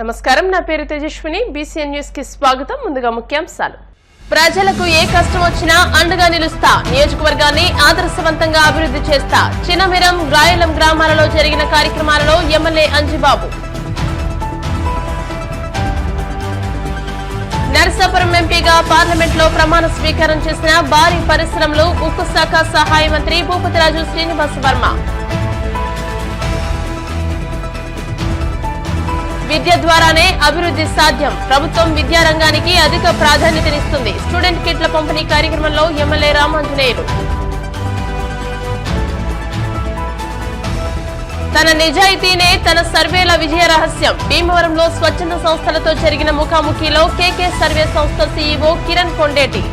నమస్కారం, నా పేరు తేజస్విని. బీసీఎన్ న్యూస్ కి స్వాగతం. ముందుగా ముఖ్యాంశాలు. ప్రజలకు ఏ కష్టం వచ్చినా అండగా నిలుస్తా, నియోజకవర్గాన్ని ఆదర్శవంతంగా అభివృద్ధి చేస్తా. చినమిరం, రాయలం గ్రామాలలో జరిగిన కార్యక్రమాలలో ఎమ్మెల్యే అంజిబాబు. నరసాపురం ఎంపీగా పార్లమెంట్ లో ప్రమాణ స్వీకారం చేసిన భారీ పరిశ్రమలు ఉక్కు శాఖ సహాయ మంత్రి భూపతిరాజు శ్రీనివాస్ వర్మ. విద్య ద్వారానే అభివృద్ధి సాధ్యం, ప్రభుత్వం విద్యారంగానికి అధిక ప్రాధాన్యతనిస్తుంది. స్టూడెంట్ కిట్ల పంపిణీ కార్యక్రమంలో ఎమ్మెల్యే రామాంజనేయులు. తన నిజాయితీనే తన సర్వేల విజయ రహస్యం. భీమవరంలో స్వచ్ఛంద సంస్థలతో జరిగిన ముఖాముఖిలో కేకే సర్వే సంస్థ సీఈఓ కిరణ్ కొండేటి.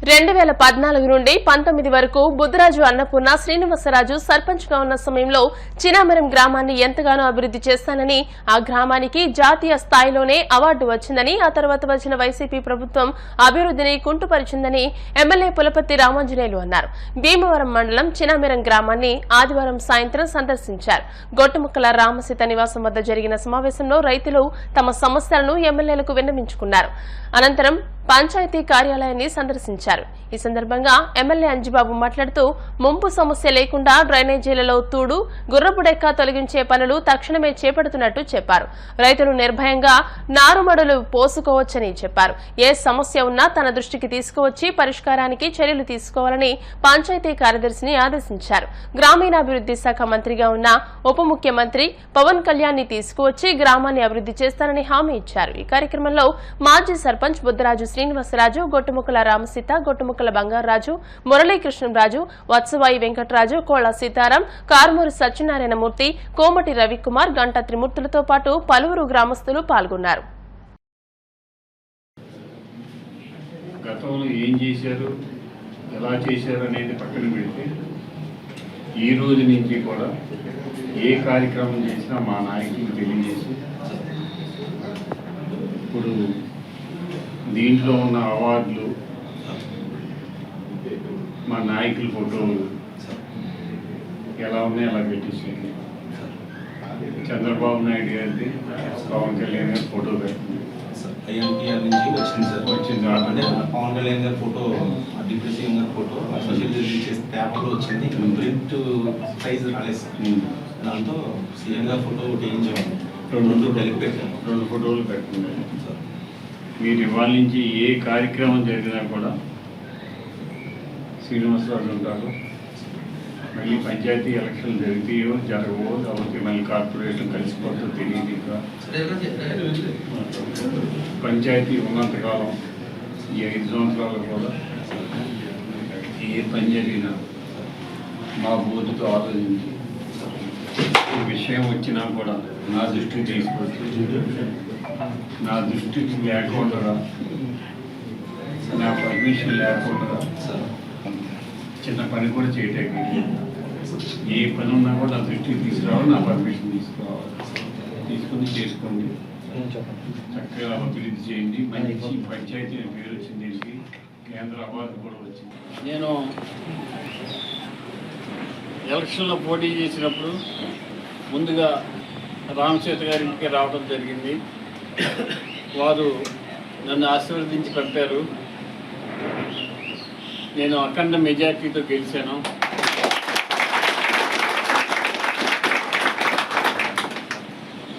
2014 నుండి 19 వరకు బుద్ధరాజు అన్నపూర్ణ శ్రీనివాసరాజు సర్పంచ్ గా ఉన్న సమయంలో చినామరం గ్రామాన్ని ఎంతగానో అభివృద్ధి చేస్తానని, ఆ గ్రామానికి జాతీయ స్థాయిలోనే అవార్డు వచ్చిందని, ఆ తర్వాత వచ్చిన వైసీపీ ప్రభుత్వం అభివృద్ధిని కుంటుపరిచిందని ఎమ్మెల్యే పులపర్తి రామాంజనేయులు అన్నారు. భీమవరం మండలం చినామరం గ్రామాన్ని ఆదివారం సాయంత్రం సందర్శించారు. గొట్టుముక్కల రామసీత నివాసం వద్ద జరిగిన సమావేశంలో రైతులు తమ సమస్యలను ఎమ్మెల్యేలకు విన్నవించుకున్నారు. అనంతరం పంచాయతీ కార్యాలయాన్ని సందర్శించారు. ఈ సందర్భంగా ఎమ్మెల్యే అంజిబాబు మాట్లాడుతూ, ముంపు సమస్య లేకుండా డ్రైనేజీలలో తూడు, గుర్రపుడెక్క తొలగించే పనులు తక్షణమే చేపడుతున్నట్టు చెప్పారు. రైతులు నిర్భయంగా నారుమడులు పోసుకోవచ్చని చెప్పారు. ఏ సమస్య ఉన్నా తన దృష్టికి తీసుకువచ్చి పరిష్కారానికి చర్యలు తీసుకోవాలని పంచాయతీ కార్యదర్శిని ఆదేశించారు. గ్రామీణాభివృద్ధి శాఖ మంత్రిగా ఉన్న ఉప ముఖ్యమంత్రి పవన్ కళ్యాణ్ ని తీసుకువచ్చి గ్రామాన్ని అభివృద్ధి చేస్తారని హామీ ఇచ్చారు. ఈ కార్యక్రమంలో మాజీ సర్పంచ్ బుద్ధరాజు శ్రీనివాసరాజు, గొట్టుముక్కల రామసీత, గొట్టుముక్కల బంగారాజు, మురళీకృష్ణరాజు, వత్సవాయి వెంకటరాజు, కోళ్ల సీతారాం, కారుమూరి సత్యనారాయణమూర్తి, కోమటి రవికుమార్, గంటా త్రిమూర్తులతో పాటు పలువురు గ్రామస్తులు పాల్గొన్నారు. గతంలో ఏం చేశారు, ఎలా చేశారు అనేది పక్కన పెడితే ఈ రోజు నుంచి కూడా ఏ కార్యక్రమం చేసినా మా నాయకులకు తెలియజేసి, ఇప్పుడు దీంట్లో ఉన్న అవార్డులు మా నాయకుల ఫోటోలు ఎలా ఉన్నాయి అలా పెట్టేసింది. చంద్రబాబు నాయుడు గారిది, పవన్ కళ్యాణ్ గారి ఫోటో పెట్టింది. ఐఎన్టీఆర్ నుంచి వచ్చింది సార్. వచ్చింది అంటే పవన్ కళ్యాణ్ గారి ఫోటో, డిప్యూటీ సీఎం గారి ఫోటో సోషల్ చేసే పేపర్లో వచ్చింది. ప్రింట్ సైజ్ రాలేదు సార్. దాంతో సీఎం గారి ఫోటో ఒకటి వేయించాము. రెండు ఫోటోలు పెట్టింది సార్. మీరు ఇవాళ నుంచి ఏ కార్యక్రమం జరిగినా కూడా శ్రీనివాసరాజు ఉంటారు. మళ్ళీ పంచాయతీ ఎలక్షన్లు జరిగితేయో జరగవో, కాబట్టి మళ్ళీ కార్పొరేషన్ కలిసిపోతుందో తెలియదు. ఇంకా పంచాయతీ ఉన్నంతకాలం ఈ 5 సంవత్సరాలు కూడా ఏ పని జరిగినా మా బోధుతో ఆలోచించి విషయం వచ్చినా కూడా నా దృష్టికి తీసుకొచ్చి, నా దృష్టికి లేకుండా, నా పర్మిషన్ లేకుండా చిన్న పని కూడా చేయటానికి, ఏ పని ఉన్నా కూడా నా దృష్టికి తీసుకురావాలి, నా పర్మిషన్ తీసుకోవాలి. తీసుకుని చేసుకోండి, చక్కగా అభివృద్ధి చేయండి. మంచి పంచాయతీ పేరు వచ్చింది, దీనికి కేంద్ర అవార్డు కూడా వచ్చింది. నేను ఎలక్షన్లో పోటీ చేసినప్పుడు ముందుగా రామసీత గారింటికి రావడం జరిగింది. వారు నన్ను ఆశీర్వదించి పంపారు. నేను అఖండ మెజార్టీతో గెలిచాను.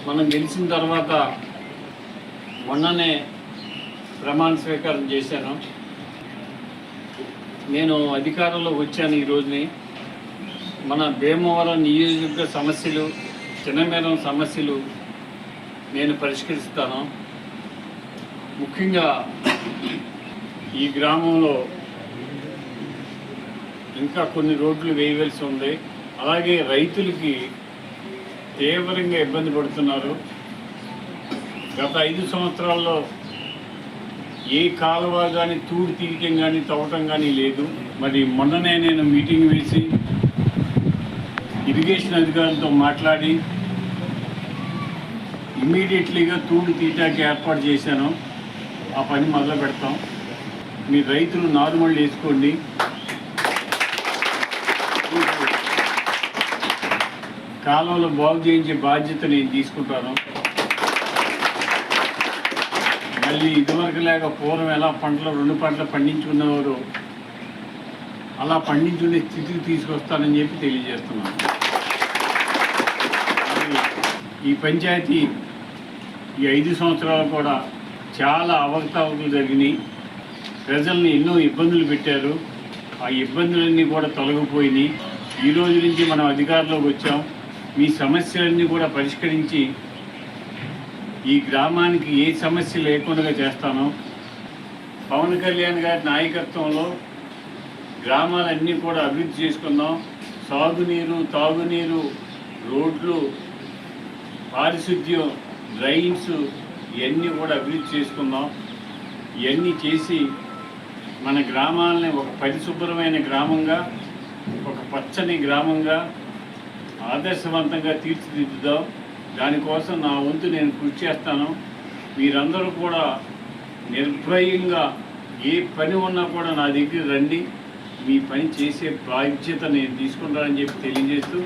మనం గెలిచిన తర్వాత మొన్ననే ప్రమాణ స్వీకారం చేశాను. నేను అధికారంలో వచ్చాను. ఈ రోజుని మన భీమవరం నియోజకవర్గ సమస్యలు, చినమేరం సమస్యలు నేను పరిష్కరిస్తాను. ముఖ్యంగా ఈ గ్రామంలో ఇంకా కొన్ని రోడ్లు వేయవలసి ఉంది. అలాగే రైతులకి తీవ్రంగా ఇబ్బంది పడుతున్నారు. గత 5 సంవత్సరాల్లో ఏ కాలువ కానీ తూడు తీయటం కానీ తవ్వటం కానీ లేదు. మరి మొన్ననే నేను మీటింగ్ వేసి ఇరిగేషన్ అధికారులతో మాట్లాడి ఇమ్మీడియట్లీగా తూడు తీయటానికి ఏర్పాటు చేశాను. ఆ పని మొదలు పెడతాం. మీ రైతులు నార్మల్ వేసుకోండి. కాలంలో బాగు చేయించే బాధ్యత నేను తీసుకుంటాను. మళ్ళీ ఇదివరకు లేక పూర్వం ఎలా పంటలు 2 పంటలు పండించుకునేవారు అలా పండించుకునే స్థితికి తీసుకొస్తానని చెప్పి తెలియజేస్తున్నాను. ఈ పంచాయతీ ఈ 5 సంవత్సరాలు కూడా చాలా అవకతవకలు జరిగినాయి. ప్రజల్ని ఎన్నో ఇబ్బందులు పెట్టారు. ఆ ఇబ్బందులన్నీ కూడా తొలగిపోయినాయి. ఈ రోజు నుంచి మనం అధికారంలోకి వచ్చాం. మీ సమస్యలన్నీ కూడా పరిష్కరించి ఈ గ్రామానికి ఏ సమస్య లేకుండా చేస్తాను. పవన్ కళ్యాణ్ గారి నాయకత్వంలో గ్రామాలన్నీ కూడా అభివృద్ధి చేసుకుందాం. సాగునీరు, తాగునీరు, రోడ్లు, పారిశుద్ధ్యం, డ్రైన్స్ ఇవన్నీ కూడా అభివృద్ధి చేసుకుందాం. ఇవన్నీ చేసి మన గ్రామాలని ఒక పరిశుభ్రమైన గ్రామంగా, ఒక పచ్చని గ్రామంగా, ఆదర్శవంతంగా తీర్చిదిద్దుదాం. దానికోసం నా వంతు నేను కృషి చేస్తాను. మీరందరూ కూడా నిర్భయంగా ఏ పని ఉన్నా కూడా నా దగ్గర రండి. మీ పని చేసే బాధ్యత నేను తీసుకుంటానని చెప్పి తెలియజేస్తూ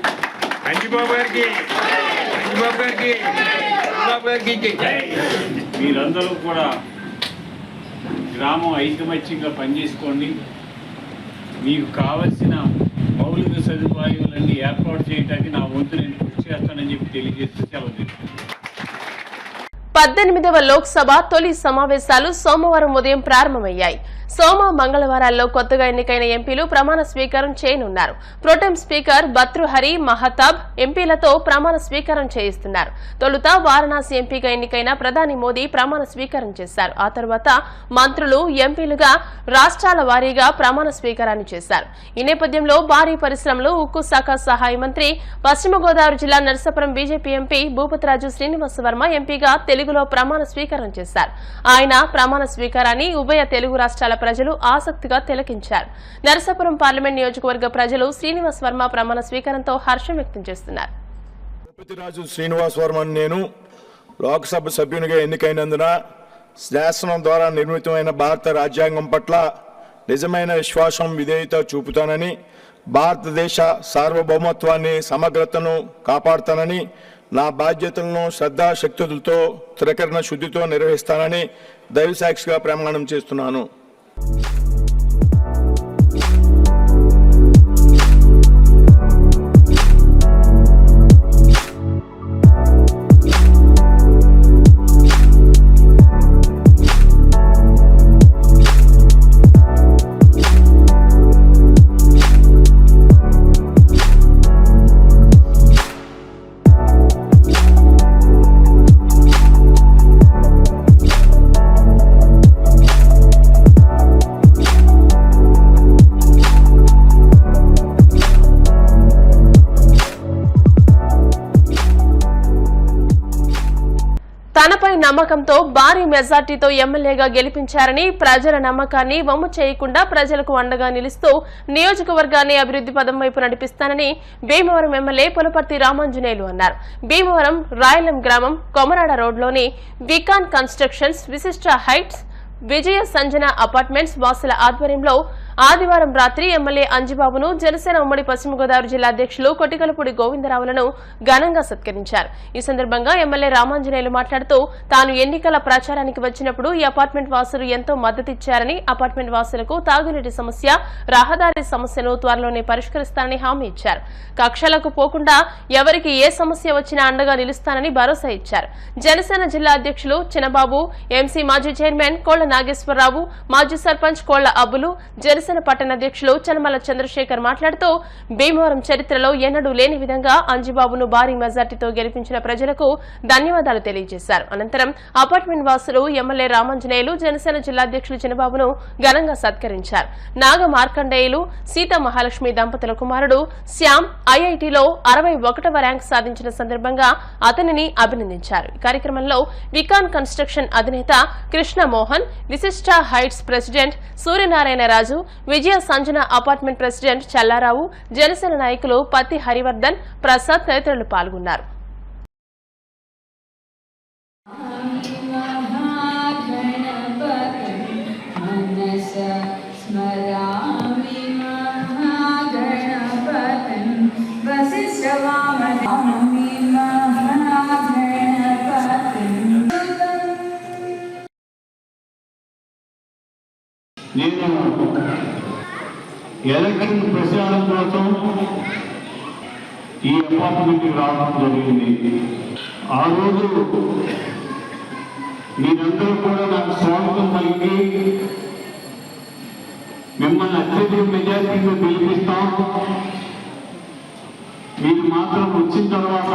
మీరందరూ కూడా గ్రామం ఐకమత్యంగా పనిచేసుకోండి. మీకు కావలసిన మౌలిక సదుపాయాలన్నీ ఏర్పాటు చేయడానికి నా వంతు నేను కృషి చేస్తానని చెప్పి తెలియజేస్తూ సెలవు తీసుకుంటాను. 18వ లోక్సభ తొలి సమావేశాలు సోమవారం ఉదయం ప్రారంభమయ్యాయి. సోమ మంగళవారాల్లో కొత్తగా ఎన్నికైన ఎంపీలు ప్రమాణ స్వీకారం చేయనున్నారు. ప్రోటెం స్పీకర్ భర్తృహరి మహతాబ్ ఎంపీలతో ప్రమాణ స్వీకారం చేయిస్తున్నారు. తొలుత వారణాసి ఎంపీగా ఎన్నికైన ప్రధాని మోదీ ప్రమాణ స్వీకారం చేశారు. ఆ తర్వాత మంత్రులు, ఎంపీలుగా రాష్ట్రాల వారీగా ప్రమాణ స్వీకారాన్ని చేశారు. ఈ నేపథ్యంలో భారీ పరిశ్రమలు, ఉక్కు శాఖ సహాయ మంత్రి, పశ్చిమ గోదావరి జిల్లా నర్సాపురం బీజేపీ ఎంపీ భూపతిరాజు శ్రీనివాసవర్మ ఎంపీగా తెలుగులో ప్రమాణ స్వీకారం చేశారు. ఆయన ప్రమాణ స్వీకారాన్ని ఉభయ తెలుగు రాష్ట్రాల ప్రజలు ఆసక్తిగా తిలకించారు. నరసాపురం పార్లమెంట్ నియోజకవర్గ ప్రజలు శ్రీనివాస్ వర్మ ప్రమాణ స్వీకారంతో హర్షం వ్యక్తం చేస్తున్నారు. భూపతిరాజు శ్రీనివాస్ వర్మ నేను లోక్సభ సభ్యునిగా ఎన్నికైనందున శాసనం ద్వారా నిర్మితమైన భారత రాజ్యాంగం పట్ల నిజమైన విశ్వాసం, విధేయత చూపుతానని, భారతదేశ సార్వభౌమత్వాన్ని, సమగ్రతను కాపాడుతానని, నా బాధ్యతలను శ్రద్ధాశక్తులతో త్రికరణ శుద్ధితో నిర్వహిస్తానని దైవసాక్షిగా ప్రమాణం చేస్తున్నాను. తనపై నమ్మకంతో భారీ మెజార్టీతో ఎమ్మెల్యేగా గెలిపించారని, ప్రజల నమ్మకాన్ని వమ్ము చేయకుండా ప్రజలకు అండగా నిలుస్తూ నియోజకవర్గాన్ని అభివృద్ధి పదం వైపు నడిపిస్తానని భీమవరం ఎమ్మెల్యే పులపర్తి రామాంజనేయులు అన్నారు. భీమవరం రాయలం గ్రామం కొమరాడ రోడ్లోని వికాన్ కన్స్ట్రక్షన్స్, విశిష్ట హైట్స్, విజయ సంజన అపార్ట్మెంట్స్ వాసుల ఆధ్వర్యంలో ఆదివారం రాత్రి ఎమ్మెల్యే అంజిబాబును జనసేన ఉమ్మడి పశ్చిమ గోదావరి జిల్లా అధ్యక్షులు కొటికలపూడి గోవిందరావులను ఘనంగా సత్కరించారు. ఈ సందర్భంగా ఎమ్మెల్యే రామాంజనేయులు మాట్లాడుతూ తాను ఎన్నికల ప్రచారానికి వచ్చినప్పుడు ఈ అపార్ట్మెంట్ వాసులు ఎంతో మద్దతిచ్చారని, అపార్ట్మెంట్ వాసులకు తాగునీటి సమస్య, రహదారి సమస్యను త్వరలోనే పరిష్కరిస్తానని హామీ ఇచ్చారు. కక్షలకు పోకుండా ఎవరికి ఏ సమస్య వచ్చినా అండగా నిలుస్తానని భరోసా ఇచ్చారు. జనసేన జిల్లా అధ్యక్షులు చిన్నబాబు, ఎంసీ మాజీ చైర్మన్ కోళ్ల నాగేశ్వరరావు, మాజీ సర్పంచ్ కోళ్ల అబ్బులు, జనసేన పట్టణ అధ్యక్షులు చనమల చంద్రశేఖర్ మాట్లాడుతూ భీమవరం చరిత్రలో ఎన్నడూ లేని విధంగా అంజిబాబును భారీ మెజార్టీతో గెలిపించిన ప్రజలకు ధన్యవాదాలు తెలియజేశారు. అనంతరం అపార్ట్మెంట్ వాసులు ఎమ్మెల్యే రామాంజనేయులు, జనసేన జిల్లా అధ్యక్షులు చిన్నబాబును ఘనంగా సత్కరించారు. నాగ మార్కండేయులు, సీతా మహాలక్ష్మి దంపతుల కుమారుడు శ్యామ్ ఐఐటిలో 61వ ర్యాంక్ సాధించిన సందర్భంగా అతనిని అభినందించారు. ఈ కార్యక్రమంలో వికాన్ కన్స్ట్రక్షన్ అధినేత కృష్ణ మోహన్, విశిష్ట హైట్స్ ప్రెసిడెంట్ సూర్యనారాయణ రాజు, విజయ సంజన అపార్ట్మెంట్ ప్రెసిడెంట్ చల్లారావు, జనసేన నాయకులు పత్తి హరివర్ధన్, ప్రసాద్ తదితరులు పాల్గొన్నారు. నేను ఎలక్షన్ ప్రచారం కోసం ఈ అపార్ట్మెంట్కి రావడం జరిగింది. ఆ రోజు మీరందరూ కూడా నాకు స్వాగతం పలికి మిమ్మల్ని అత్యధిక మెజారిటీతో గెలిపిస్తాం, మీరు మాత్రం వచ్చిన తర్వాత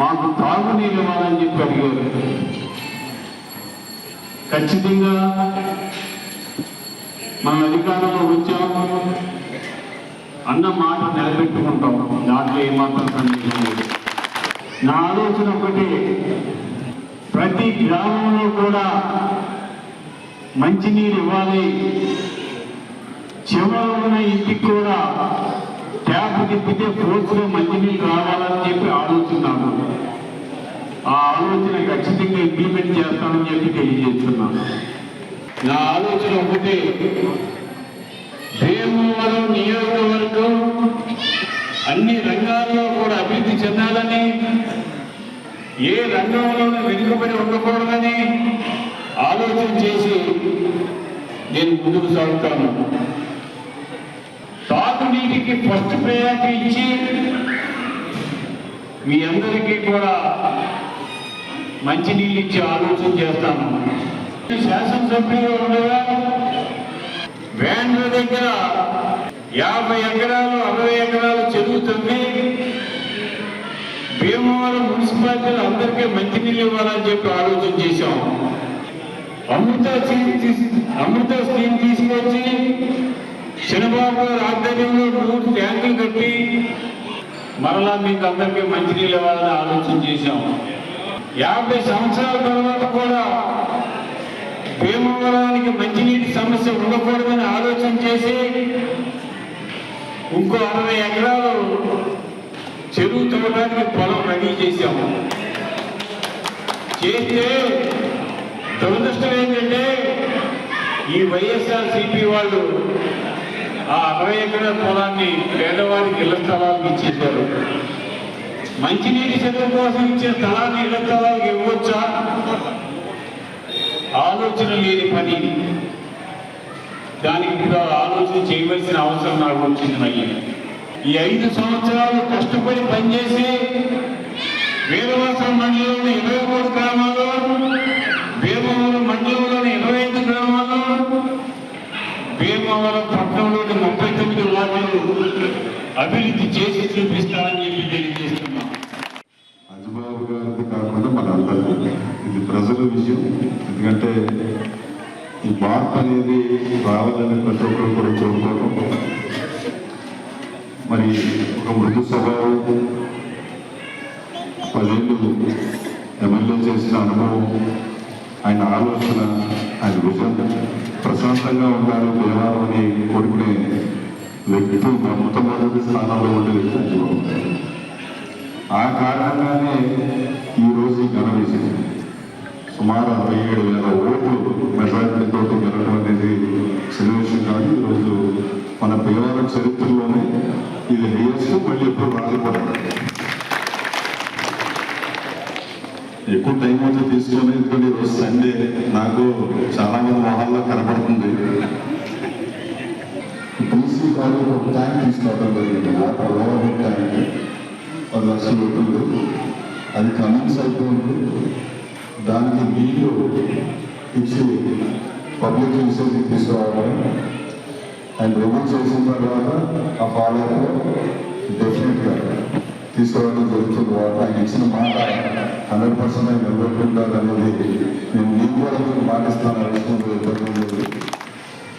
మాకు తాగునీరు ఇవ్వాలని చెప్పి అడిగారు. ఖచ్చితంగా మన అధికారంలో వచ్చాము అన్న మాట నిలబెట్టుకుంటాం, దాంట్లో ఏమాత్రం సందేహం లేదు. నా ఆలోచన ఒకటి, ప్రతి గ్రామంలో కూడా మంచినీరు ఇవ్వాలి, చివరిలో ఉన్న ఇంటికి కూడా ట్యాప్ తిప్పితే ఫోర్స్లో మంచినీళ్ళు రావాలని చెప్పి ఆలోచన. ఆ ఆలోచన ఖచ్చితంగా ఇంప్లిమెంట్ చేస్తానని చెప్పి తెలియజేస్తున్నాను. నా ఆలోచన ఒకటి, భీమవరం నియోజకవర్గం అన్ని రంగాల్లో కూడా అభివృద్ధి చెందాలని, ఏ రంగంలోనూ వెనుకబడి ఉండకూడదని ఆలోచన చేసి నేను ముందుకు సాగుతాను. తాగునీటికి ఫస్ట్ ప్రయారిటీ ఇచ్చి మీ అందరికీ కూడా మంచినీళ్ళు ఇచ్చి ఆలోచన చేస్తాను. శాసనసభ్యులు ఉండగా వ్యాన్ల దగ్గర 50 ఎకరాలు 60 ఎకరాలు చెరువుతుంది. భీమవరం మున్సిపాలిటీలో అందరికీ మంచినీళ్ళు ఇవ్వాలని చెప్పి ఆలోచన చేశాం. అమృత స్కీమ్ తీసుకొచ్చి చంద్రబాబు గారి ఆధ్వర్యంలో 3 ట్యాంకులు కట్టి మరలా మీకు అందరికీ మంచినీళ్ళు ఇవ్వాలని ఆలోచన చేశాం. 50 సంవత్సరాల తర్వాత కూడా భీమవరానికి మంచినీటి సమస్య ఉండకూడదని ఆలోచన చేసి ఇంకో 60 ఎకరాలు చెరువు తవ్వడానికి పొలం రెడీ చేశాము. చేస్తే దురదృష్టం ఏంటంటే ఈ వైఎస్ఆర్సీపీ వాళ్ళు ఆ 60 ఎకరాల పొలాన్ని పేదవారికి ఇళ్ల స్థలాలకు ఇచ్చేశారు. మంచినీటి చెరువు కోసం ఇచ్చే స్థలాన్ని ఇళ్ల స్థలాలకు ఇవ్వచ్చా? ఆలోచన లేని పని. దానికి ఇప్పుడు ఆలోచన చేయవలసిన అవసరం నాకు వచ్చింది. మళ్ళీ ఈ 5 సంవత్సరాలు కష్టపడి పనిచేసి వీరవాసం మండలంలోని 23 గ్రామాలు, భీమవరం మండలంలోని 25 గ్రామాలు, భీమవరం పట్టణంలోని 39 వార్డులు అభివృద్ధి చేసి చూపిస్తానని చెప్పి తెలియజేస్తున్నాం. రాజబాబు గారికి కాకుండా మన అందరికీ ఇది ప్రజల విషయం. ఎందుకంటే ఈ మార్పు అనేది రావాలని ప్రతి ఒక్కరు కూడా కోరుకోవడం. మరి ఒక మృదు స్వభావం, 10 ఏళ్ళు ఎమ్మెల్యే చేసిన అనుభవం, ఆయన ఆలోచన, ఆయన విజన్, ప్రశాంతంగా ఉండాలి వ్యవహారం అని కోరుకునే వ్యక్తి మొట్టమొదటి స్థానంలో ఉండే వ్యక్తి రాజబాబు గారు. ఆ కారణంగానే ఈరోజు ఘన విజయం సుమారు 67,000 ఓట్లు మెజారిటీతో గెలవడం అనేది చిన్న విషయం కాదు. ఈరోజు మన భీమవరం చరిత్రలోనే ఇది హైయెస్ట్. మళ్ళీ ఎప్పుడు రాలిపోతాం. ఎక్కువ టైం అయితే తీసుకొని, ఎందుకంటే ఈరోజు సండే నాకు చాలా మంది మొహాల్లో కనపడుతుంది. టీసీ కాలేజ్ ఒక ట్యాంక్ తీసుకోవడం జరిగింది. వాటర్ ఓవర్ ట్యాంక్ 10 లక్షలు అవుతుంది. అది కమిన్స్ అయిపోయింది. దానికి నీళ్లు ఇచ్చి పబ్లిక్ యూసేజ్ తీసుకురావడం అండ్ రిమూవ్ చేసిన తర్వాత ఆ ఫాలోఅప్ డెఫినెట్గా తీసుకురావడం జరుగుతుంది. ఆయన ఇచ్చిన మాట 100% నిలబెట్టుండాలనేది నేను కూడా మీకు మాటిస్తాను.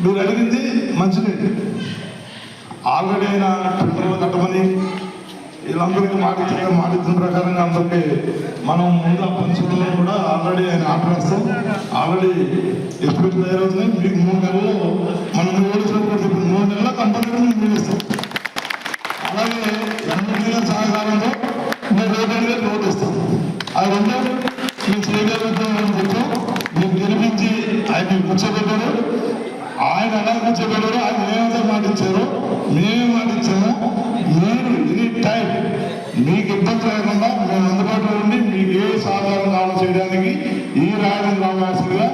మీరు అడిగింది మంచినీటి ఆల్రెడీ ఆయన టెండర్లు కట్టమని వీళ్ళందరికీ మాటిచ్చిన ప్రకారంగా అందరికీ మనం ముందు పంచుకోవడంలో కూడా ఆల్రెడీ ఆయన ఆర్డర్ వేస్తాం. ఆల్రెడీ ఎప్పుడు తయారవుతున్నాయి. మీకు 3 నెలల్లో మనం ఓడిచినప్పుడు 3 నెలల్లో కంపల్సరీ మేము నిలుస్తాం. అలాగే ఎమ్మెల్యేల సహకారంతో మేము రోడ్డు ఇస్తాం. ఆ 2 మేము చేయగలుగుతామని చెప్పాం. మేము గెలిపించి ఆయన కూర్చోబెట్టారు. ఆయన ఎలా కూర్చోబెట్టారు, ఆయన ఏమైతే మాటిచ్చారో మేమే మాటిచ్చాము. మీరు ఎనీ టైం మీకు ఇబ్బంది లేకుండా మేము అందుబాటులో ఉండి మీకు ఏ సహకారం కావాలో చేయడానికి ఈ రాయడం రావాల్సిందిగా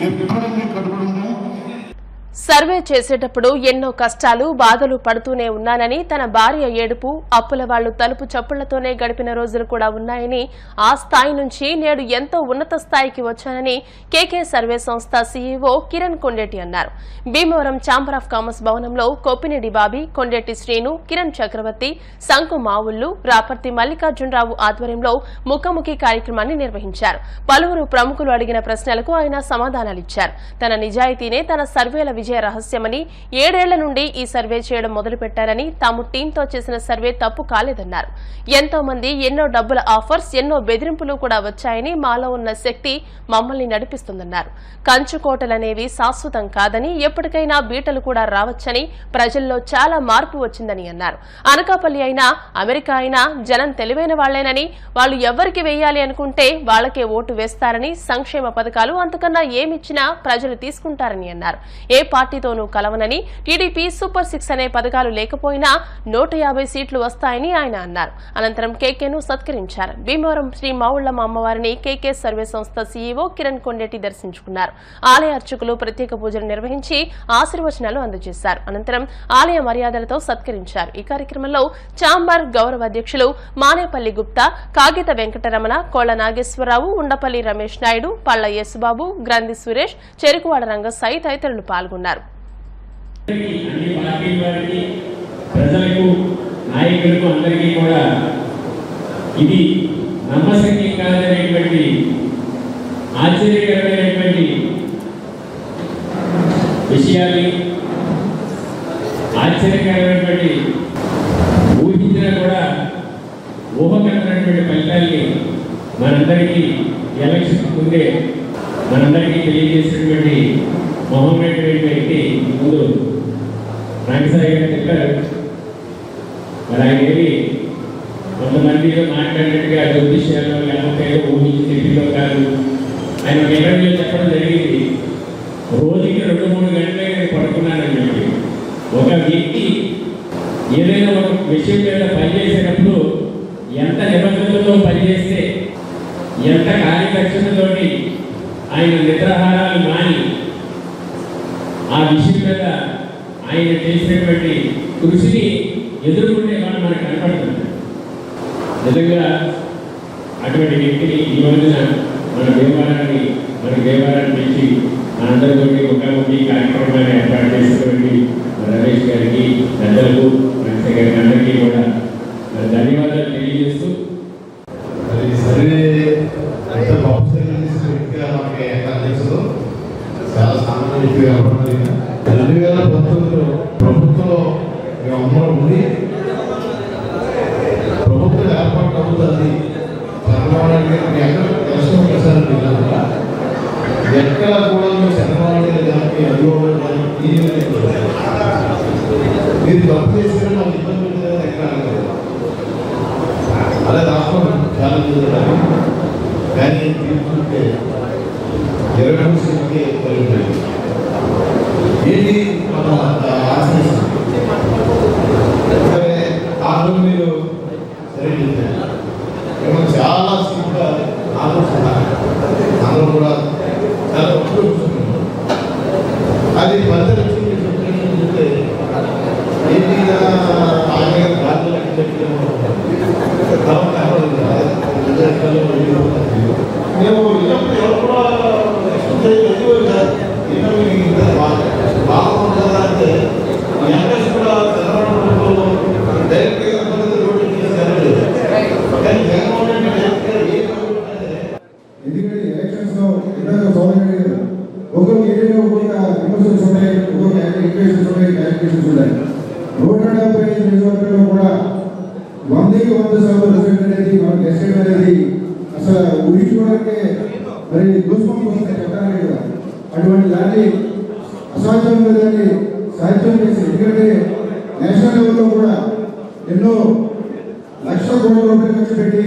ఎప్పుడు మీకు కట్టుబడి ఉన్నాం. సర్వే చేసేటప్పుడు ఎన్నో కష్టాలు బాధలు పడుతూనే ఉన్నానని, తన భార్య ఏడుపు అప్పుల వాళ్లు తలుపు చప్పుళ్లతోనే గడిపిన రోజులు కూడా ఉన్నాయని, ఆ స్థాయి నుంచి నేడు ఎంతో ఉన్నత స్థాయికి వచ్చానని కేకే సర్వే సంస్థ సీఈఓ కిరణ్ కొండేటి అన్నారు. భీమవరం ఛాంబర్ ఆఫ్ కామర్స్ భవనంలో కొప్పినేడి బాబీ, కొండేటి శ్రీను, కిరణ్ చక్రవర్తి, సంకు మావుళ్లు, రాపర్తి మల్లికార్జునరావు ఆధ్వర్యంలో ముఖాముఖి కార్యక్రమాన్ని నిర్వహించారు. పలువురు ప్రముఖులు అడిగిన ప్రశ్నలకు ఆయన సమాధానాలిచ్చారు. తన నిజాయితీనే తన సర్వేల విజయ రహస్యమని, 7 ఏళ్ల నుండి ఈ సర్వే చేయడం మొదలుపెట్టారని, తాము టీంతో చేసిన సర్వే తప్పు కాలేదన్నారు. ఎంతో మంది ఎన్నో డబ్బుల ఆఫర్స్, ఎన్నో బెదిరింపులు కూడా వచ్చాయని, మాలో ఉన్న శక్తి మమ్మల్ని నడిపిస్తుందన్నారు. కంచుకోటలనేవి శాశ్వతం కాదని, ఎప్పటికైనా బీటలు కూడా రావచ్చని, ప్రజల్లో చాలా మార్పు వచ్చిందని అన్నారు. అనకాపల్లి అయినా అమెరికా అయినా జనం తెలివైన వాళ్లేనని, వాళ్లు ఎవరికి వేయాలి అనుకుంటే వాళ్లకే ఓటు వేస్తారని, సంక్షేమ పథకాలు అంతకన్నా ఏమిచ్చినా ప్రజలు తీసుకుంటారని అన్నారు. ఏ పార్టీతోనూ కలవనని, టీడీపీ సూపర్ 6 అనే పథకాలు లేకపోయినా 150 సీట్లు వస్తాయని ఆయన అన్నారు. అనంతరం కేకేను సత్కరించారు. భీమవరం శ్రీ మావుళ్లమ్మ అమ్మవారిని కేకే సర్వే సంస్థ సీఈఓ కిరణ్ కొండేటి దర్శించుకున్నారు. ఆలయ అర్చకులు ప్రత్యేక పూజలు నిర్వహించి ఆశీర్వచనాలు అందజేశారు. అనంతరం ఆలయ మర్యాదలతో సత్కరించారు. ఈ కార్యక్రమంలో ఛాంబర్ గౌరవ అధ్యక్షులు మానేపల్లి గుప్తా, కాగిత వెంకటరమణ, కోళ్ల నాగేశ్వరరావు, ఉండపల్లి రమేష్ నాయుడు, పళ్ల యేసుబాబు, గ్రంథి సురేష్, చెరుకువాడ రంగసాయి తదితరులు పాల్గొన్నారు. ప్రజలకు, నాయకులకు అందరికీ కూడా ఇది నమ్మశక్యం కాదనేటువంటి ఆశ్చర్యకరమైనటువంటి విషయాన్ని, ఆశ్చర్యకరమైనటువంటి ఊహించినా కూడా ఊహకరమైనటువంటి ఫలితాల్ని మనందరికీ ఎలక్షన్ ముందే మనందరికీ తెలియజేసినటువంటి మహోన్నతమైన వ్యక్తి ముందు రంగసాయి గారు చెప్పారు. మరి ఆయన ఏమి కొంతమందితో మాట్లాడినట్టుగా జ్యోతిష్యాల్లో లేకపోతే ఊహించి చెప్పిలో కాదు. ఆయన ఒక ఇంటర్వ్యూలో చెప్పడం జరిగింది, రోజుకి 2-3 గంటలే పడుకున్నానని చెప్పి. ఒక వ్యక్తి ఏదైనా ఒక విషయం మీద పనిచేసేటప్పుడు ఎంత నిబద్ధతతో పనిచేస్తే, ఎంత కార్యదక్షతతోటి ఆయన నిద్రాహారాలు మాని ఆ విషయం మీద ఆయన చేసినటువంటి కృషిని ఎదుర్కొనే వాళ్ళు మనకు కనపడుతుంది. నిజంగా అటువంటి వ్యక్తిని ఈ రోజున మన దేవాలయాన్ని పిలిచి మనందరితో ముఖాముఖి కార్యక్రమాన్ని ఏర్పాటు చేసినటువంటి రమేష్ గారికి, పెద్దలకు, వెంకయ్య గారికి అందరికీ కూడా ధన్యవాదాలు తెలియజేస్తూ, సర్వే ఎంత గొప్ప వ్యక్తిగా మనకి అధ్యక్షుడు చాలా సామాన్య వ్యక్తిగా కనపడుతుంది. 2019లో ప్రభుత్వంలో మేమందరం ఉండి ప్రభుత్వం ఏర్పాటు అవుతుంది. చంద్రబాబు నాయుడు గారికి ఎక్కడ కష్టం చేశారు ఎక్కడ కూడా చంద్రబాబు నాయుడు గారికి అనుభవం మీరు తప్పు చేసిన నాకు ఇబ్బంది ఎక్కడ అలా రాష్ట్రం చాలా చూడాలి. కానీ తీసుకుంటే 23 సీట్లకే కలిగిపోయింది. ఏంటి మనం ఆశిస్తాం సరే ఆ రోజు మీరు సరే చెప్పారు. చాలా సీట్గా ఆలోచిస్తున్నారు. అందరూ కూడా చాలా ఉపయోగిస్తున్నారు. అది మధ్య చూస్తే ఏంటి ఆయన గాలిలో మేము ఎవరు కూడా బాగుంటుందా అంటే ఎంఎస్ కూడా డైరెక్ట్గా కానీ జగన్మోహన్ రెడ్డి ఎందుకంటే ఎలక్షన్స్ లో ఒక్కొక్క ఏరియాలో ఒక్కొక్క విమర్శలు ఉన్నాయి, ఒక్కొక్క ఈక్వేషన్స్ ఉన్నాయి, క్యాలిక్యులేషన్స్ ఉన్నాయి. 175 నియోజకవర్గాల్లో కూడా 100% రిజల్ట్ అనేది మనకు ఎస్ఐడ్ అనేది అసలు ఊహించుకోవడానికి మరి దూష్పం వస్తుంది చెప్పడానికి కదా. అటువంటి దాన్ని అసాధ్యంగా దాన్ని సాధ్యం చేసి, ఎందుకంటే నేషనల్ లెవెల్లో కూడా ఎన్నో లక్షల కోట్ల రూపాయలు ఖర్చు పెట్టి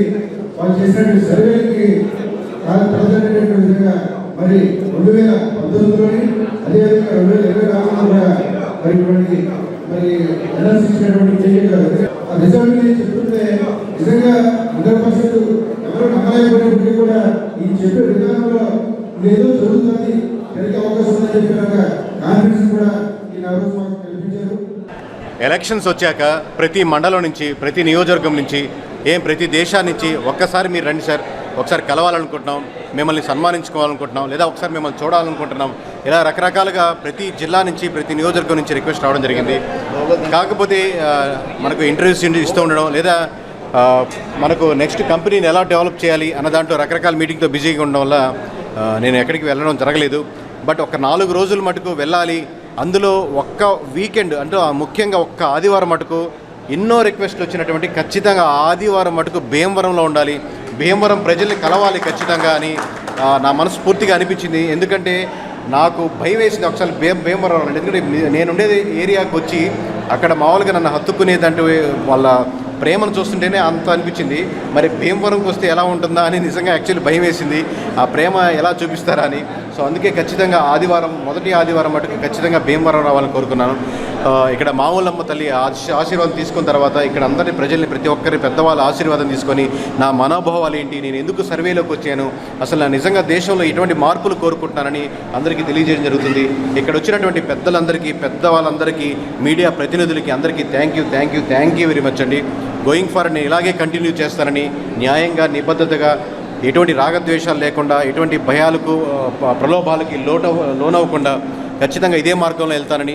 వాళ్ళు చేసినటువంటి సర్వేలకి ప్రజలైనటువంటి విధంగా మరి 2019లోని అదేవిధంగా 2024లో కూడా మరి ఇటువంటి మరి అనాలిసిస్ ఇచ్చినటువంటి ఆ రిజల్ట్ చెప్తుంటే నిజంగా 100% ఎవరు నమ్మలేకపోయినప్పటికీ కూడా ఈ చెప్పే విధానంలో ఏదో జరుగుతుంది, జరిగే అవకాశం ఉందని చెప్పినాక కాన్ఫిడెన్స్ కూడా ఎలక్షన్స్ వచ్చాక ప్రతి మండలం నుంచి, ప్రతి నియోజకవర్గం నుంచి, ప్రతి దేశాన్ని నుంచి ఒక్కసారి మీరు రండి సార్, ఒకసారి కలవాలనుకుంటున్నాం, మిమ్మల్ని సన్మానించుకోవాలనుకుంటున్నాం, లేదా ఒకసారి మిమ్మల్ని చూడాలనుకుంటున్నాం, ఇలా రకరకాలుగా ప్రతి జిల్లా నుంచి, ప్రతి నియోజకవర్గం నుంచి రిక్వెస్ట్ రావడం జరిగింది. కాకపోతే మనకు ఇంటర్వ్యూస్ ఇస్తూ ఉండడం, లేదా మనకు నెక్స్ట్ కంపెనీని ఎలా డెవలప్ చేయాలి అన్న దాంట్లో రకరకాల మీటింగ్తో బిజీగా ఉండడం వల్ల నేను ఎక్కడికి వెళ్ళడం జరగలేదు. బట్ ఒక 4 రోజులు మటుకు వెళ్ళాలి. అందులో ఒక్క వీకెండ్ అంటే ముఖ్యంగా ఒక్క ఆదివారం మటుకు ఎన్నో రిక్వెస్ట్లు వచ్చినటువంటి ఖచ్చితంగా ఆదివారం మటుకు భీమవరంలో ఉండాలి, భీమవరం ప్రజల్ని కలవాలి ఖచ్చితంగా అని నా మనస్ఫూర్తిగా అనిపించింది. ఎందుకంటే నాకు భయం వేసింది ఒకసారి భీమవరం. ఎందుకంటే నేను ఉండేది ఏరియాకి వచ్చి అక్కడ మామూలుగా నన్ను హత్తుకునేదంటూ వాళ్ళ ప్రేమను చూస్తుంటేనే అంత అనిపించింది. మరి భీమవరంకి వస్తే ఎలా ఉంటుందా అని నిజంగా యాక్చువల్లీ భయం వేసింది, ఆ ప్రేమ ఎలా చూపిస్తారా అని. సో అందుకే ఖచ్చితంగా మొదటి ఆదివారం మటుకు ఖచ్చితంగా భీమవరం రావాలని కోరుకున్నాను. ఇక్కడ మావులమ్మ తల్లి ఆశీర్వాదం తీసుకున్న తర్వాత ఇక్కడ అందరి ప్రజల్ని, ప్రతి ఒక్కరి పెద్దవాళ్ళ ఆశీర్వాదం తీసుకొని నా మనోభావాలు ఏంటి, నేను ఎందుకు సర్వేలోకి వచ్చాను, అసలు నా నిజంగా దేశంలో ఎటువంటి మార్పులు కోరుకుంటున్నానని అందరికీ తెలియజేయడం జరుగుతుంది. ఇక్కడ వచ్చినటువంటి పెద్దలందరికీ, పెద్దవాళ్ళందరికీ, మీడియా ప్రతినిధులకి అందరికీ థ్యాంక్ యూ వెరీ మచ్ అండి. గోయింగ్ ఫార్వర్డ్ నేను ఇలాగే కంటిన్యూ చేస్తానని, న్యాయంగా, నిబద్ధతగా, ఎటువంటి రాగద్వేషాలు లేకుండా, ఎటువంటి భయాలకు, ప్రలోభాలకి లోనవ్వకుండా ఖచ్చితంగా ఇదే మార్గంలో వెళ్తానని,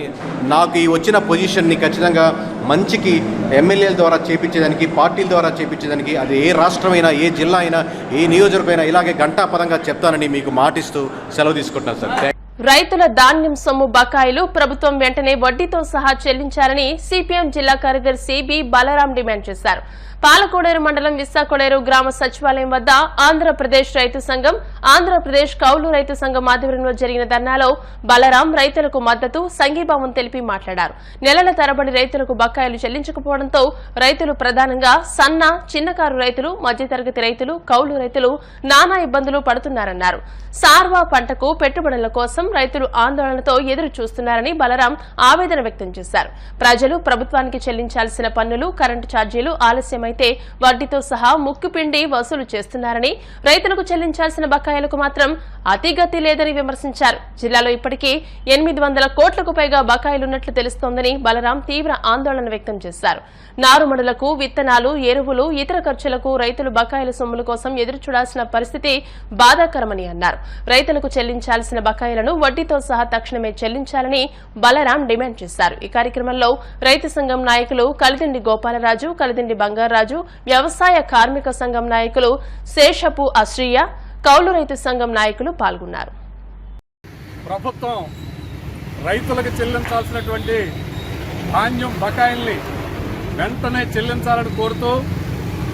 నాకు ఈ వచ్చిన పొజిషన్ని ఖచ్చితంగా మంచికి ఎమ్మెల్యేల ద్వారా చేపించేదానికి, పార్టీల ద్వారా చేపించేదానికి, అది ఏ రాష్ట్రమైనా, ఏ జిల్లా అయినా, ఏ నియోజకవర్గమైనా ఇలాగే గంటాపదంగా చెప్తానని మీకు మాటిస్తూ సెలవు తీసుకుంటున్నాను సార్. రైతుల ధాన్యం సొమ్ము బకాయిలు ప్రభుత్వం వెంటనే వడ్డీతో సహా చెల్లించాలని సిపిఎం జిల్లా కార్యదర్శి బి బలరాం డిమాండ్ చేశారు. పాలకోడేరు మండలం విస్సాకోడేరు గ్రామ సచివాలయం వద్ద ఆంధ్రప్రదేశ్ రైతు సంఘం, ఆంధ్రప్రదేశ్ కౌలు రైతు సంఘం ఆధ్వర్యంలో జరిగిన ధర్నాలో బలరాం రైతులకు మద్దతు, సంఘీభావం తెలిపి మాట్లాడారు. నెలల తరబడి రైతులకు బకాయిలు చెల్లించకపోవడంతో రైతులు, ప్రధానంగా సన్న, చిన్నకారు రైతులు, మధ్యతరగతి రైతులు, కౌలు రైతులు నానా ఇబ్బందులు పడుతున్నారన్నారు. సార్వా పంటకు పెట్టుబడుల కోసం రైతులు ఆందోళనతో ఎదురు చూస్తున్నారని బలరాం ఆవేదన వ్యక్తం చేశారు. ప్రజలు ప్రభుత్వానికి చెల్లించాల్సిన పన్నులు, కరెంటు ఛార్జీలు ఆలస్యమైతే వడ్డీతో సహా ముక్కుపిండి వసూలు చేస్తున్నారని, రైతులకు చెల్లించాల్సిన బకాయిలకు మాత్రం అతిగతి లేదని విమర్శించారు. జిల్లాలో ఇప్పటికీ 800 కోట్లకు పైగా బకాయిలున్నట్లు తెలుస్తోందని బలరాం తీవ్ర ఆందోళన వ్యక్తం చేశారు. నారుమడులకు, విత్తనాలు, ఎరువులు, ఇతర ఖర్చులకు రైతులు బకాయిల సొమ్ముల కోసం ఎదురు చూడాల్సిన పరిస్థితి బాధాకరమని అన్నారు. రైతులకు చెల్లించాల్సిన బకాయిలను వడ్డీతో సహా తక్షణమే చెల్లించాలని బలరాం డిమాండ్ చేశారు. ఈ కార్యక్రమంలో రైతు సంఘం నాయకులు కలిదిండి గోపాలరాజు, కలిదిండి బంగారాజు, వ్యవసాయ కార్మిక సంఘం నాయకులు శేషపు అశ్రియ, కౌలు రైతు సంఘం నాయకులు పాల్గొన్నారు. ప్రభుత్వం రైతులకు చెల్లించాల్సినటువంటి ధాన్యం బకాయిల్ని వెంటనే చెల్లించాలని కోరుతూ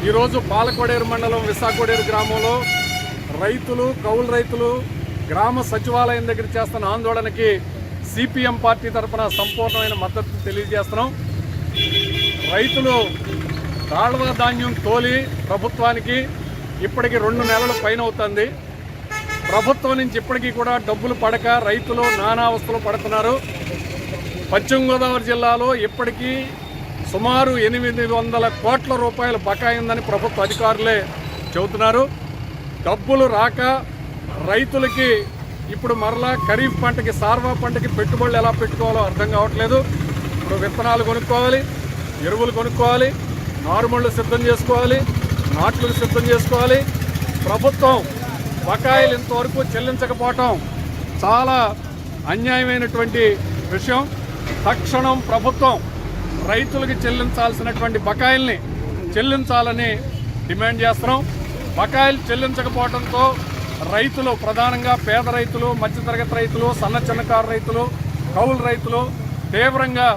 ఈరోజు పాలకోడేరు మండలం విస్సాకోడేరు గ్రామంలో రైతులు, కౌలు రైతులు గ్రామ సచివాలయం దగ్గర చేస్తున్న ఆందోళనకి సిపిఎం పార్టీ తరఫున సంపూర్ణమైన మద్దతు తెలియజేస్తున్నాం. రైతులు కాళ్వ ధాన్యం తోలి ప్రభుత్వానికి ఇప్పటికి 2 నెలల పైన అవుతుంది. ప్రభుత్వం నుంచి ఇప్పటికీ కూడా డబ్బులు పడక రైతులు నానా అవస్థలు పడుతున్నారు. పశ్చిమ గోదావరి జిల్లాలో ఇప్పటికీ సుమారు 800 కోట్ల రూపాయల బకాయి ఉందని ప్రభుత్వ అధికారులే చెబుతున్నారు. డబ్బులు రాక రైతులకి ఇప్పుడు మరలా ఖరీఫ్ పంటకి, సార్వా పంటకి పెట్టుబడులు ఎలా పెట్టుకోవాలో అర్థం కావట్లేదు. ఇప్పుడు విత్తనాలు కొనుక్కోవాలి, ఎరువులు కొనుక్కోవాలి, నారుమళ్ళు సిద్ధం చేసుకోవాలి, నాట్లు సిద్ధం చేసుకోవాలి. ప్రభుత్వం బకాయిలు ఇంతవరకు చెల్లించకపోవటం చాలా అన్యాయమైనటువంటి విషయం. తక్షణం ప్రభుత్వం రైతులకు చెల్లించాల్సినటువంటి బకాయిల్ని చెల్లించాలని డిమాండ్ చేస్తున్నాం. బకాయిలు చెల్లించకపోవడంతో రైతులు, ప్రధానంగా పేద రైతులు, మధ్యతరగతి రైతులు, సన్న చిన్నకారు రైతులు, కౌలు రైతులు తీవ్రంగా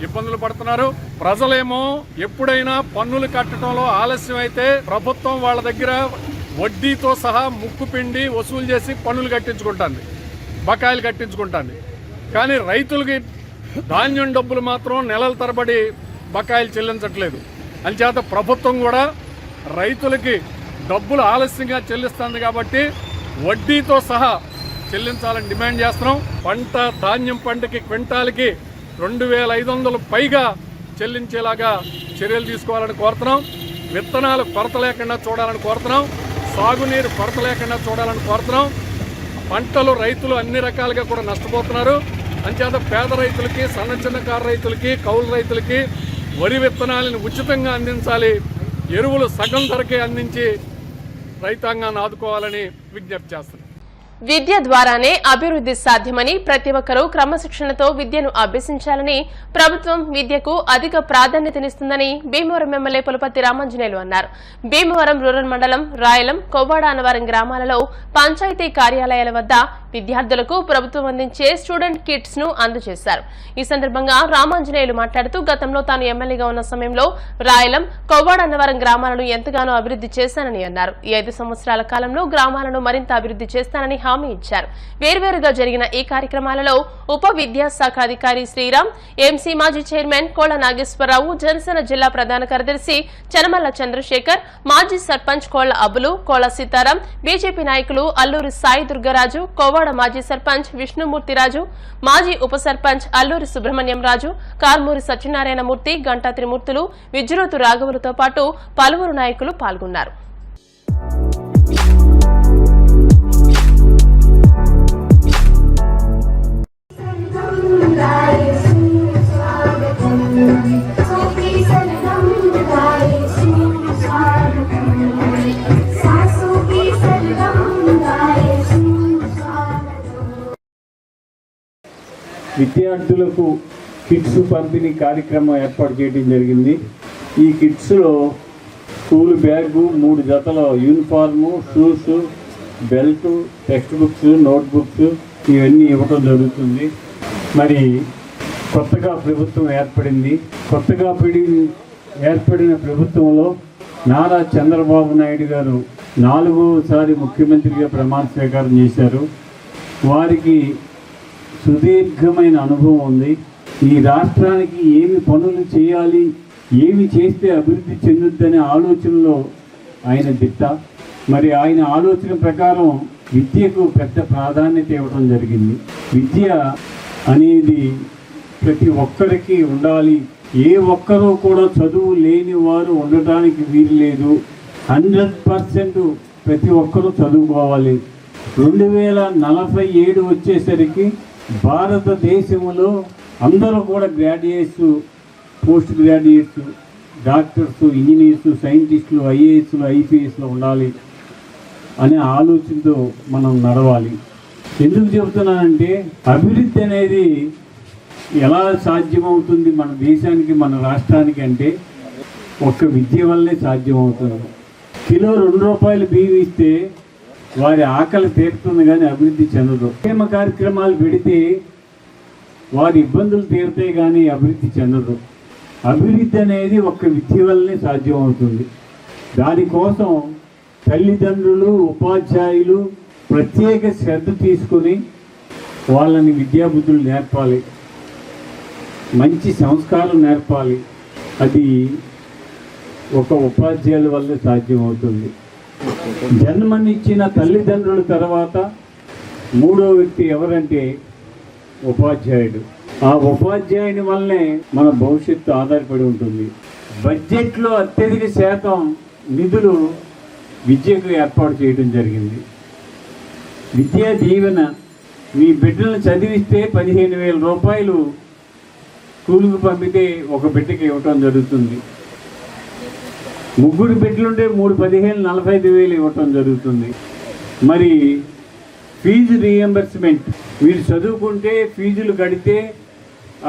ఇబ్బందులు పడుతున్నారు. ప్రజలేమో ఎప్పుడైనా పన్నులు కట్టడంలో ఆలస్యం అయితే ప్రభుత్వం వాళ్ళ దగ్గర వడ్డీతో సహా ముక్కుపిండి వసూలు చేసి పన్నులు కట్టించుకుంటుంది, బకాయిలు కట్టించుకుంటుంది. కానీ రైతులకి ధాన్యం డబ్బులు మాత్రం నెలల తరబడి బకాయిలు చెల్లించట్లేదు. అంచేత ప్రభుత్వం కూడా రైతులకి డబ్బులు ఆలస్యంగా చెల్లిస్తుంది కాబట్టి వడ్డీతో సహా చెల్లించాలని డిమాండ్ చేస్తున్నాం. ధాన్యం పంటకి క్వింటాల్కి 2500 పైగా చెల్లించేలాగా చర్యలు తీసుకోవాలని కోరుతున్నాం. విత్తనాలు కొరత లేకుండా చూడాలని కోరుతున్నాం. సాగునీరు కొరత లేకుండా చూడాలని కోరుతున్నాం. పంటలు రైతులు అన్ని రకాలుగా కూడా నష్టపోతున్నారు. అంచేత పేద రైతులకి, చిన్నకారు రైతులకి, కౌలు రైతులకి వరి విత్తనాలను ఉచితంగా అందించాలి. ఎరువులు సగం ధరకే అందించి రైతాంగాన్ని ఆదుకోవాలని విజ్ఞప్తి చేస్తున్నాను. విద్య ద్వారానే అభివృద్ధి సాధ్యమని, ప్రతి ఒక్కరూ క్రమశిక్షణతో విద్యను అభ్యసించాలని, ప్రభుత్వం విద్యకు అధిక ప్రాధాన్యతనిస్తుందని భీమవరం ఎమ్మెల్యే పులపర్తి రామాంజనేయులు అన్నారు. భీమవరం రూరల్ మండలం రాయలం, కొవ్వాడ అన్నవరం గ్రామాలలో పంచాయతీ కార్యాలయాల వద్ద విద్యార్థులకు ప్రభుత్వం అందించే స్టూడెంట్ కిట్స్ ను అందజేశారు. ఈ సందర్భంగా రామాంజనేయులు మాట్లాడుతూ, గతంలో తాను ఎమ్మెల్యేగా ఉన్న సమయంలో రాయలం, కొవ్వాడ అన్నవరం గ్రామాలను ఎంతగానో అభివృద్ధి చేశానని అన్నారు. ఈ 5 సంవత్సరాల కాలంలో గ్రామాలను మరింత అభివృద్ధి చేస్తానని హామీ ఇచ్చారు. వేర్వేరుగా జరిగిన ఈ కార్యక్రమాలలో ఉప విద్యాశాఖ అధికారి శ్రీరామ్, ఎంసీ మాజీ చైర్మన్ కోళ్ల నాగేశ్వరరావు, జనసేన జిల్లా ప్రధాన కార్యదర్శి చనమల్ల చంద్రశేఖర్, మాజీ సర్పంచ్ కోళ్ల అబ్బులు, కోళ్ల సీతారాం, బీజేపీ నాయకులు అల్లూరి సాయి దుర్గరాజు, కోవాడ మాజీ సర్పంచ్ విష్ణుమూర్తిరాజు, మాజీ ఉప సర్పంచ్ అల్లూరి సుబ్రహ్మణ్యం రాజు, కార్మూరి సత్యనారాయణమూర్తి, గంటా త్రిమూర్తులు, విజ్రోతు రాఘవులతో పాటు పలువురు నాయకులు పాల్గొన్నారు. విద్యార్థులకు కిట్స్ పంపిణీ కార్యక్రమం ఏర్పాటు చేయడం జరిగింది. ఈ కిట్స్లో స్కూల్ బ్యాగు, 3 జతల uniform, shoes, belt, text books, note books ఇవన్నీ ఇవ్వడం జరుగుతుంది. మరి కొత్తగా ప్రభుత్వం ఏర్పడింది. కొత్తగా ఏర్పడిన ప్రభుత్వంలో నారా చంద్రబాబు నాయుడు గారు 4వసారి ముఖ్యమంత్రిగా ప్రమాణ స్వీకారం చేశారు. వారికి సుదీర్ఘమైన అనుభవం ఉంది. ఈ రాష్ట్రానికి ఏమి పనులు చేయాలి, ఏమి చేస్తే అభివృద్ధి చెందుద్దనే ఆలోచనలో ఆయన దిట్ట. మరి ఆయన ఆలోచన ప్రకారం విద్యకు పెద్ద ప్రాధాన్యత ఇవ్వడం జరిగింది. విద్య అనేది ప్రతి ఒక్కరికి ఉండాలి. ఏ ఒక్కరూ కూడా చదువు లేని వారు ఉండటానికి వీలు లేదు. 100% ప్రతి ఒక్కరూ చదువుకోవాలి. 2047 వచ్చేసరికి భారతదేశంలో అందరూ కూడా graduates, post graduates, doctors, engineers, సైంటిస్టులు, ఐఏఎస్లు, ఐపీఎస్లు ఉండాలి అనే ఆలోచనతో మనం నడవాలి. ఎందుకు చెబుతున్నానంటే అభివృద్ధి అనేది ఎలా సాధ్యమవుతుంది మన దేశానికి, మన రాష్ట్రానికి అంటే ఒక్క విద్య వల్లే సాధ్యమవుతుంది. కిలో 2 రూపాయలు బియ్యం ఇస్తే వారి ఆకలి తీరుతుంది కానీ అభివృద్ధి చెందదు. క్షేమ కార్యక్రమాలు పెడితే వారి ఇబ్బందులు తీరుతాయి కానీ అభివృద్ధి చెందదు. అభివృద్ధి అనేది ఒక్క విద్య వల్లనే సాధ్యమవుతుంది. దానికోసం తల్లిదండ్రులు, ఉపాధ్యాయులు ప్రత్యేక శ్రద్ధ తీసుకుని వాళ్ళని విద్యాబుద్ధులు నేర్పాలి, మంచి సంస్కారం నేర్పాలి. అది ఒక ఉపాధ్యాయుల వల్లే సాధ్యమవుతుంది. జన్మనిచ్చిన తల్లిదండ్రుల తర్వాత 3వ వ్యక్తి ఎవరంటే ఉపాధ్యాయుడు. ఆ ఉపాధ్యాయుని వల్లనే మన భవిష్యత్తు ఆధారపడి ఉంటుంది. బడ్జెట్లో అత్యధిక శాతం నిధులు విద్యకు ఏర్పాటు చేయడం జరిగింది. విద్యా దీవెన, మీ బిడ్డలను చదివిస్తే 15,000 రూపాయలు స్కూలుకు పంపితే ఒక బిడ్డకి ఇవ్వటం జరుగుతుంది. 3 బిడ్డలుంటే 3 15 45,000 ఇవ్వటం జరుగుతుంది. మరి ఫీజు రీఎంబర్స్మెంట్, వీళ్ళు చదువుకుంటే ఫీజులు కడితే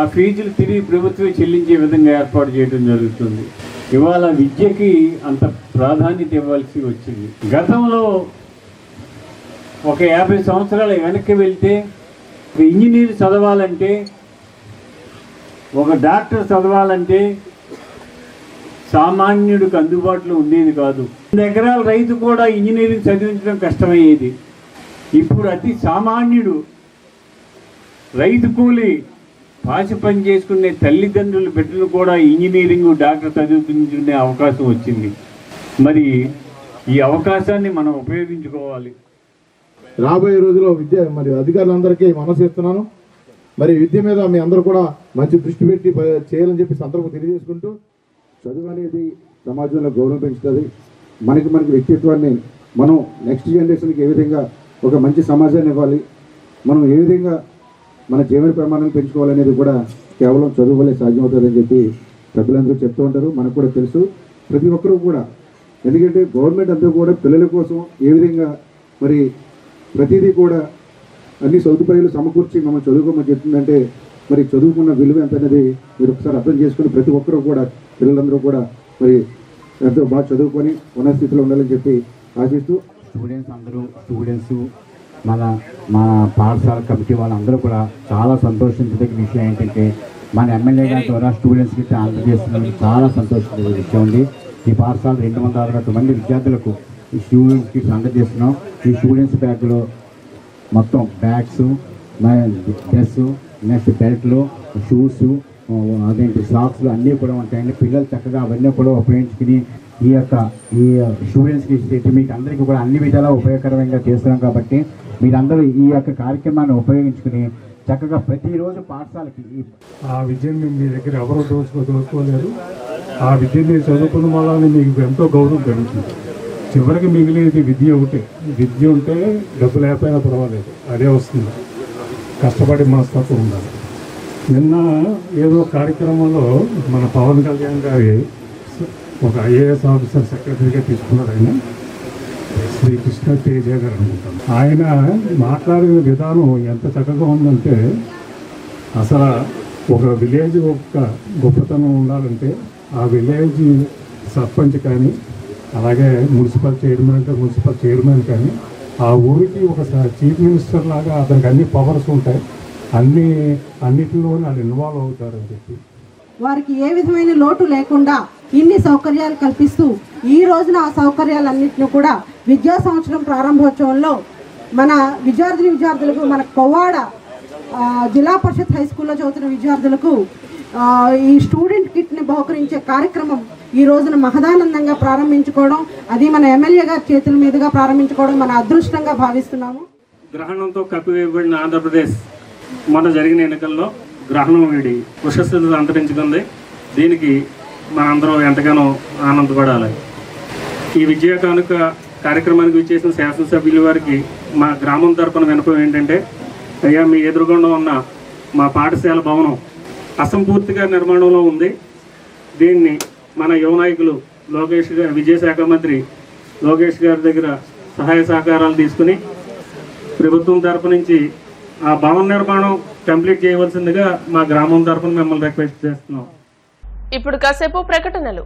ఆ ఫీజులు తిరిగి ప్రభుత్వమే చెల్లించే విధంగా ఏర్పాటు చేయడం జరుగుతుంది. ఇవాళ విద్యకి అంత ప్రాధాన్యత ఇవ్వాల్సి వచ్చింది. గతంలో ఒక 50 సంవత్సరాల వెనక్కి వెళ్తే ఒక ఇంజనీర్ చదవాలంటే, ఒక డాక్టర్ చదవాలంటే సామాన్యుడికి అందుబాటులో ఉండేది కాదు. 100 ఎకరాల రైతు కూడా ఇంజనీరింగ్ చదివించడం కష్టమయ్యేది. ఇప్పుడు అతి సామాన్యుడు, రైతు కూలి పాసి పని చేసుకునే తల్లిదండ్రుల బిడ్డలు కూడా ఇంజనీరింగ్, డాక్టర్ చదివించుకునే అవకాశం వచ్చింది. మరి ఈ అవకాశాన్ని మనం ఉపయోగించుకోవాలి. రాబోయే రోజుల్లో విద్య మరి అధికారులందరికీ మనసు ఇస్తున్నాను. మరి విద్య మీద మీ అందరూ కూడా మంచి దృష్టి పెట్టి చేయాలని చెప్పి సందర్భం తెలియజేసుకుంటూ, చదువు అనేది సమాజంలో గౌరవం పెంచుతుంది. మనకి వ్యక్తిత్వాన్ని మనం నెక్స్ట్ జనరేషన్కి ఏ విధంగా ఒక మంచి సమాజాన్ని ఇవ్వాలి, మనం ఏ విధంగా మన జీవన ప్రమాణాలు పెంచుకోవాలనేది కూడా కేవలం చదువు వల్లే సాధ్యమవుతుందని చెప్పి పెద్దలందరూ చెప్తూ ఉంటారు. మనకు కూడా తెలుసు. ప్రతి ఒక్కరూ కూడా, ఎందుకంటే గవర్నమెంట్ అంతా కూడా పిల్లల కోసం ఏ విధంగా మరి ప్రతిదీ కూడా అన్ని సదుపాయాలు సమకూర్చి మమ్మల్ని చదువుకోమని చెప్తుందంటే మరి చదువుకున్న విలువ ఎంత అనేది మీరు ఒకసారి అర్థం చేసుకుని ప్రతి ఒక్కరూ కూడా పిల్లలందరూ కూడా మరి ఎంతో బాగా చదువుకొని ఉన్నత స్థితిలో ఉండాలని చెప్పి ఆశిస్తూ స్టూడెంట్స్ మన పాఠశాల కమిటీ వాళ్ళందరూ కూడా చాలా సంతోషించదగ్గ విషయం ఏంటంటే మన ఎమ్మెల్యే గారి ద్వారా స్టూడెంట్స్కి అందజేస్తున్నందుకు చాలా సంతోషించే విషయం ఉంది. ఈ పాఠశాల 260 మంది విద్యార్థులకు ఈ స్టూడెంట్స్కి అందజేస్తున్నాం. ఈ స్టూడెంట్స్ బ్యాగ్లో మొత్తం బ్యాగ్స్, డ్రెస్, నెక్స్ట్ బెల్ట్లు, షూస్, అదేంటి సాక్స్లు అన్నీ కూడా ఉంటాయండి. పిల్లలు చక్కగా అవన్నీ కూడా ఉపయోగించుకుని ఈ స్టూడెంట్స్కి మీకు అందరికీ కూడా అన్ని విధాలా ఉపయోగకరంగా చేస్తున్నాం. కాబట్టి మీరందరూ ఈ యొక్క కార్యక్రమాన్ని ఉపయోగించుకుని చక్కగా ప్రతిరోజు పాఠశాలకి ఆ విద్యను మీ దగ్గర ఎవరో దోచుకోలేరు. ఆ విద్యని చదువుకున్న వల్ల మీకు ఎంతో గౌరవం పెరుగుతుంది. చివరికి మిగిలినది విద్య ఒకటే. విద్య ఉంటే డబ్బు లేకపోయినా పర్వాలేదు, అదే వస్తుంది. కష్టపడి మనస్తత్వం ఉండాలి. నిన్న ఏదో కార్యక్రమంలో మన పవన్ కళ్యాణ్ గారి ఒక ఐఏఎస్ ఆఫీసర్ సెక్రటరీగా తీసుకున్నాడు. ఆయన శ్రీకృష్ణ తేజ గారు అనుకుంటాను. ఆయన మాట్లాడిన విధానం ఎంత చక్కగా ఉందంటే, అసలు ఒక విలేజ్ యొక్క గొప్పతనం ఉండాలంటే ఆ విలేజ్ సర్పంచ్ కానీ, అలాగే మున్సిపల్ చైర్మన్ కానీ ఆ ఊరికి ఒక చీఫ్ మినిస్టర్ లాగా అతనికి అన్ని పవర్స్ ఉంటాయి. అన్నిటిలో వాళ్ళు ఇన్వాల్వ్ అవుతారని చెప్పి వారికి ఏ విధమైన లోటు లేకుండా ఇన్ని సౌకర్యాలు కల్పిస్తూ ఈ రోజున ఆ సౌకర్యాలన్నింటినీ కూడా విద్యా సంవత్సరం ప్రారంభోత్సవంలో మన విద్యార్థులకు మన కొవ్వాడ జిల్లా పరిషత్ హై స్కూల్లో చదువుతున్న విద్యార్థులకు ఈ స్టూడెంట్ కిట్ని బహుకరించే కార్యక్రమం ఈ రోజున మహదానందంగా ప్రారంభించుకోవడం, అది మన ఎమ్మెల్యే గారి చేతుల మీదుగా ప్రారంభించుకోవడం మన అదృష్టంగా భావిస్తున్నాము. గ్రహణంతో కప్పివేయబడిన ఆంధ్రప్రదేశ్ మొన్న జరిగిన ఎన్నికల్లో గ్రహణం వీడి కుశస్థితులు అంతరించుకుంది. దీనికి మనందరం ఎంతగానో ఆనందపడాలి. ఈ విజయ కానుక కార్యక్రమానికి విచ్చేసిన శాసనసభ్యుల వారికి మా గ్రామం తరపున వినపం ఏంటంటే, అయ్యా మీ ఎదురుగుండా ఉన్న మా పాఠశాల భవనం అసంపూర్తిగా నిర్మాణంలో ఉంది. దీన్ని మన యువ నాయకులు లోకేష్ గారు, విద్యాశాఖ మంత్రి లోకేష్ గారి దగ్గర సహాయ సహకారాలు తీసుకుని ప్రభుత్వం తరపు నుంచి ఆ భవన నిర్మాణం కంప్లీట్ చేయవలసిందిగా మా గ్రామం తరపున మిమ్మల్ని రిక్వెస్ట్ చేస్తున్నాం. ఇప్పుడు కాసేపు ప్రకటనలు.